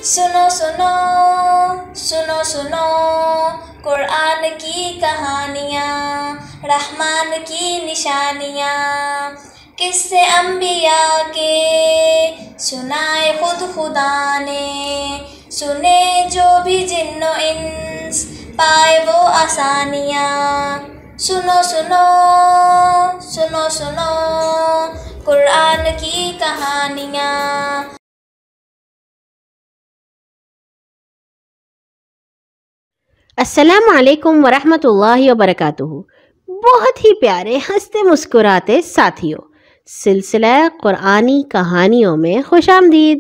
سنو سنو سنو سنو قرآن کی کہانیاں، رحمان کی نشانیاں، قصے انبیاء کے سنائے خود خدا نے، سنے جو بھی جن و انس پائے وہ آسانیاں۔ سنو سنو سنو سنو قرآن کی کہانیاں۔ السلام علیکم ورحمۃ اللہ وبرکاتہ۔ بہت ہی پیارے ہنستے مسکراتے ساتھیوں، سلسلہ قرآنی کہانیوں میں خوش آمدید،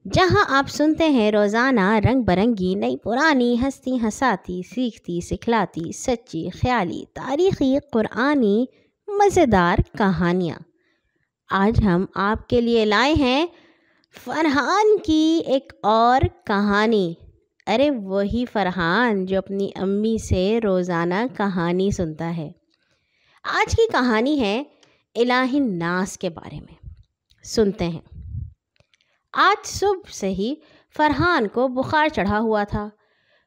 جہاں آپ سنتے ہیں روزانہ رنگ برنگی نئی پرانی ہستی ہساتی سیکھتی سکھلاتی سچی خیالی تاریخی قرآنی مزیدار کہانیاں۔ آج ہم آپ کے لیے لائے ہیں فرحان کی ایک اور کہانی۔ ارے وہی فرحان جو اپنی امی سے روزانہ کہانی سنتا ہے۔ آج کی کہانی ہے الہ الناس کے بارے میں۔ سنتے ہیں۔ آج صبح سے ہی فرحان کو بخار چڑھا ہوا تھا۔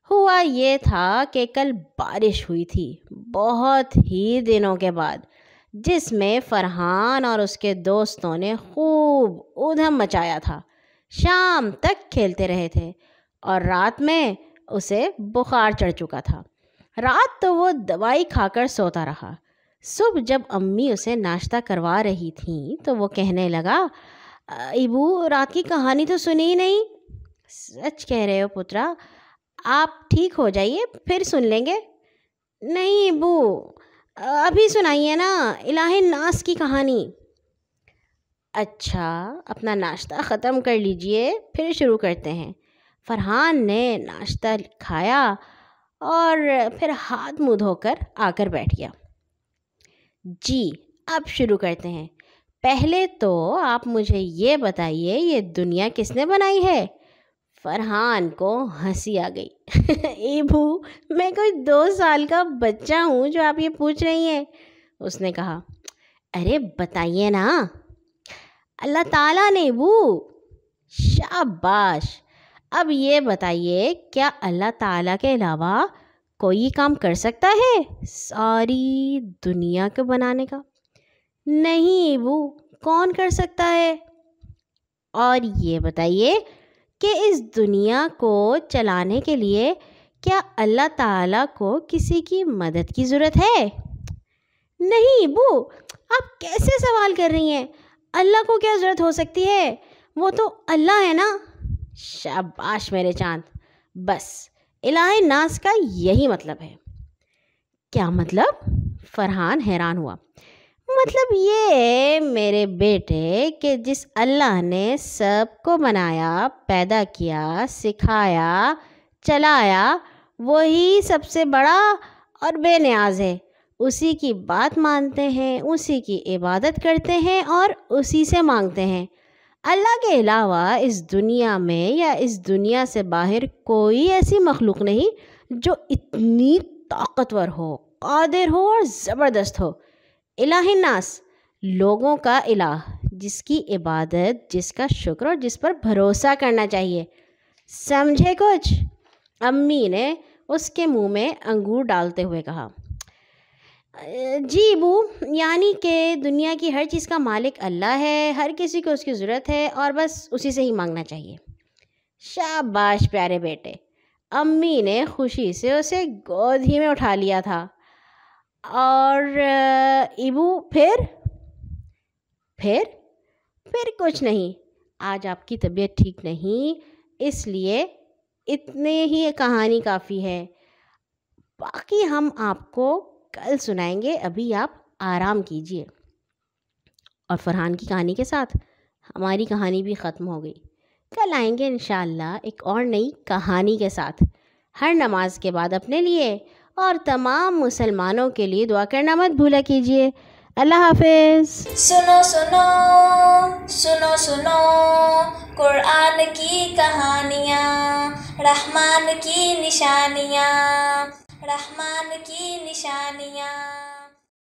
ہوا یہ تھا کہ کل بارش ہوئی تھی بہت ہی دنوں کے بعد، جس میں فرحان اور اس کے دوستوں نے خوب ادھم مچایا تھا۔ شام تک کھیلتے رہے تھے اور رات میں اسے بخار چڑھ چکا تھا۔ رات تو وہ دوائی کھا کر سوتا رہا۔ صبح جب امی اسے ناشتہ کروا رہی تھیں تو وہ کہنے لگا، ایبو رات کی کہانی تو سنی ہی نہیں۔ سچ کہہ رہے ہو پترا، آپ ٹھیک ہو جائیے پھر سن لیں گے۔ نہیں ایبو، ابھی سنائیے نا الہ الناس کی کہانی۔ اچھا، اپنا ناشتہ ختم کر لیجئے پھر شروع کرتے ہیں۔ فرحان نے ناشتہ کھایا اور پھر ہاتھ منہ دھو کر آ کر بیٹھ گیا۔ جی اب شروع کرتے ہیں۔ پہلے تو آپ مجھے یہ بتائیے، یہ دنیا کس نے بنائی ہے؟ فرحان کو ہنسی آ گئی۔ ایبو میں کوئی 2 سال کا بچہ ہوں جو آپ یہ پوچھ رہی ہیں، اس نے کہا۔ ارے بتائیے نا۔ اللہ تعالیٰ نے ایبو۔ شاباش۔ اب یہ بتائیے، کیا اللہ تعالیٰ کے علاوہ کوئی کام کر سکتا ہے ساری دنیا کو بنانے کا؟ نہیں ایبو، کون کر سکتا ہے؟ اور یہ بتائیے کہ اس دنیا کو چلانے کے لیے کیا اللہ تعالیٰ کو کسی کی مدد کی ضرورت ہے؟ نہیں ایبو، آپ کیسے سوال کر رہی ہیں؟ اللہ کو کیا ضرورت ہو سکتی ہے؟ وہ تو اللہ ہے نا۔ شاباش میرے چاند، بس الہ الناس کا یہی مطلب ہے۔ کیا مطلب؟ فرحان حیران ہوا۔ مطلب یہ میرے بیٹے کہ جس اللہ نے سب کو بنایا، پیدا کیا، سکھایا، چلایا، وہی سب سے بڑا اور بے نیاز ہے۔ اسی کی بات مانتے ہیں، اسی کی عبادت کرتے ہیں اور اسی سے مانگتے ہیں۔ اللہ کے علاوہ اس دنیا میں یا اس دنیا سے باہر کوئی ایسی مخلوق نہیں جو اتنی طاقتور ہو، قادر ہو اور زبردست ہو۔ الہ الناس، لوگوں کا الہ، جس کی عبادت، جس کا شکر اور جس پر بھروسہ کرنا چاہیے۔ سمجھے کچھ؟ امی نے اس کے منہ میں انگور ڈالتے ہوئے کہا۔ جی ابو، یعنی کہ دنیا کی ہر چیز کا مالک اللہ ہے، ہر کسی کو اس کی ضرورت ہے اور بس اسی سے ہی مانگنا چاہیے۔ شاباش پیارے بیٹے۔ امی نے خوشی سے اسے گود ہی میں اٹھا لیا تھا۔ اور ابو پھر کچھ نہیں، آج آپ کی طبیعت ٹھیک نہیں، اس لیے اتنے ہی کہانی کافی ہے، باقی ہم آپ کو کل سنائیں گے، ابھی آپ آرام کیجئے۔ اور فرحان کی کہانی کے ساتھ ہماری کہانی بھی ختم ہو گئی۔ کل آئیں گے انشاءاللہ ایک اور نئی کہانی کے ساتھ۔ ہر نماز کے بعد اپنے لیے اور تمام مسلمانوں کے لیے دعا کرنا مت بھولا کیجئے۔ اللہ حافظ۔ سنو سنو سنو سنو قرآن کی کہانیاں، رحمان کی نشانیاں، رحمان کی نشانیاں۔